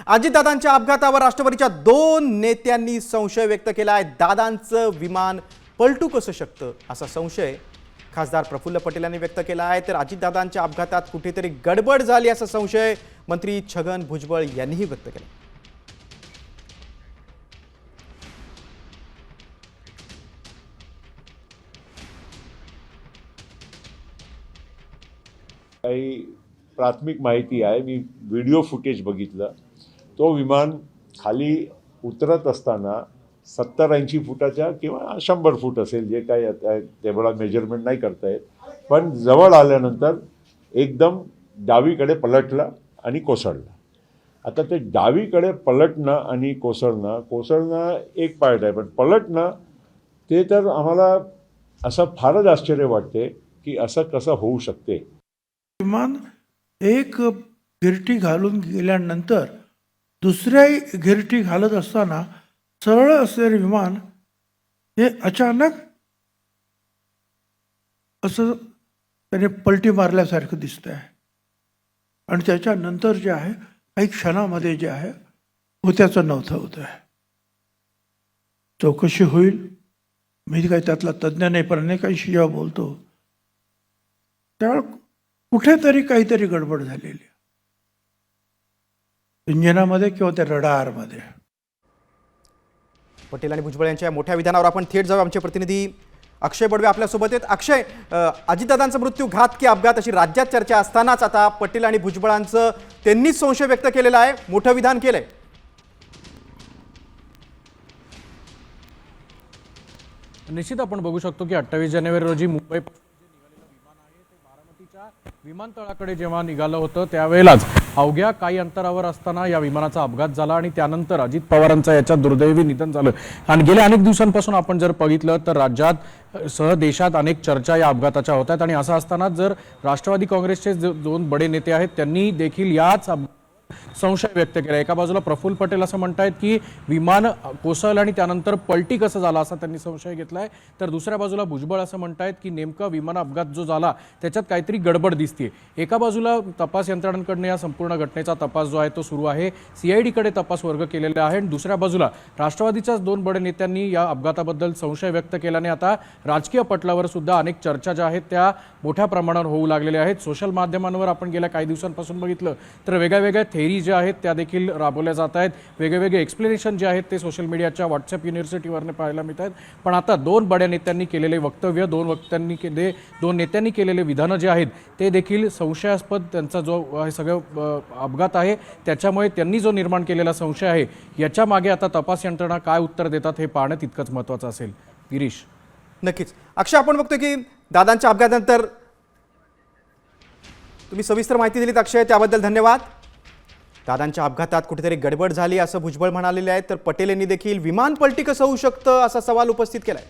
अजितदादांच्या अपघातावर राष्ट्रवादीच्या 2 नेत्यांनी संशय व्यक्त केला आहे। दादांचं विमान पलटू कसं शकतं असा संशय खासदार प्रफुल्ल पटेल यांनी व्यक्त केला आहे। तर अजितदादांच्या अपघातात कुठेतरी गडबड झाली असा संशय मंत्री छगन भुजबळ यांनीही व्यक्त केला। काही प्राथमिक माहिती आहे, मी व्हिडिओ फुटेज बघितलं। तो विमान खाली उतरत असताना 70-80 फुटाच्या किंवा 100 फूट असेल, जे काही तेवढा मेजरमेंट नाही करता येत, पण जवळ आल्यानंतर एकदम डावीकडे पलटला आणि कोसळला। आता ते डावीकडे पलटणं आणि कोसळणं एक पार्ट आहे, पण पलटणं ते तर आम्हाला असं फारच आश्चर्य वाटते की असं कसं होऊ शकते। विमान एक गिरटी घालून गेल्यानंतर दुसऱ्या गिरटी घालत असताना सरळ असलेले विमान हे अचानक असं त्याने पलटी मारल्यासारखं दिसतं आहे आणि त्याच्यानंतर जे आहे काही क्षणामध्ये जे आहे होत्याचं नव्हतं होतं आहे। चौकशी होईल, मी काही त्यातला तज्ज्ञ नाही, पण अनेकांशी जेव्हा बोलतो त्यावेळेला कुठेतरी काहीतरी गडबड झालेली आहे इंजिनामध्ये किंवा त्या रडारमध्ये। पटेल आणि भुजबळ यांच्या मोठ्या विधानावर आपण थेट जाऊ। आमचे प्रतिनिधी अक्षय बडवे आपल्यासोबत आहेत। अक्षय, अजितदादांचा मृत्यू घात की अपघात अशी राज्यात चर्चा असतानाच आता पटेल आणि भुजबळांचं त्यांनीच संशय व्यक्त केलेला आहे, मोठं विधान केलंय। निश्चित आपण बघू शकतो की 28 जानेवारी रोजी मुंबई विमानतळाकडे जेव्हा निघालं होतं त्यावेळेलाच अवघ्या काही अंतरावर असताना या विमानाचा अपघात झाला आणि त्यानंतर अजित पवारांचं याच्यात दुर्दैवी निधन झालं। आणि गेल्या अनेक दिवसांपासून आपण जर बघितलं तर राज्यात सह देशात अनेक चर्चा या अपघाताच्या होत आहेत आणि असं असताना जर राष्ट्रवादी काँग्रेसचे 2 बडे नेते आहेत त्यांनी देखील याच संशय व्यक्त केला। एका बाजूला प्रफुल्ल पटेल असं म्हणतायत की विमान कोसळलं आणि त्यानंतर पलटी कसं झाला असा त्यांनी संशय घेतलाय, तर दुसऱ्या बाजूला भुजबळ असं म्हणतायत की नेमका विमान अपघात जो झाला त्याच्यात काहीतरी गडबड दिसते। एका बाजूला तपास यंत्रणांकडून या संपूर्ण घटनेचा तपास जो आहे तो सुरू आहे, CID कडे तपास वर्ग केलेला आहे आणि दुसऱ्या बाजूला राष्ट्रवादीच्याच 2 बडे नेत्यांनी या अपघाताबद्दल संशय व्यक्त केल्याने आता राजकीय पटलावर सुद्धा अनेक चर्चा ज्या आहेत त्या मोठ्या प्रमाणावर होऊ लागलेल्या आहेत। सोशल माध्यमांवर आपण गेल्या काही दिवसांपासून बघितलं तर वेगळ्या थेरी ज्या आहेत त्या देखील राबवल्या जात आहेत, वेगवेगळे एक्सप्लेनेशन जे आहेत ते सोशल मीडियाच्या व्हॉट्सअप युनिव्हर्सिटीवरने पाहायला मिळत आहेत। पण आता 2 बड्या नेत्यांनी केलेले वक्तव्य, 2 नेत्यांनी केलेले विधानं जे आहेत ते देखील संशयास्पद, त्यांचा जो सगळं अपघात आहे त्याच्यामुळे त्यांनी जो निर्माण केलेला संशय आहे याच्या मागे आता तपास यंत्रणा काय उत्तर देतात हे पाहणं तितकंच महत्त्वाचं असेल। गिरीश, नक्कीच अक्षय, आपण बघतो की दादांच्या अपघातानंतर तुम्ही सविस्तर माहिती दिलीत अक्षय, त्याबद्दल धन्यवाद। दादांच्या अपघातात कुठेतरी गडबड झाली असं भुजबळ म्हणालेले आहेत, तर पटेल यांनी देखील विमान पलटी कसं होऊ शकतं असा सवाल उपस्थित केलाय।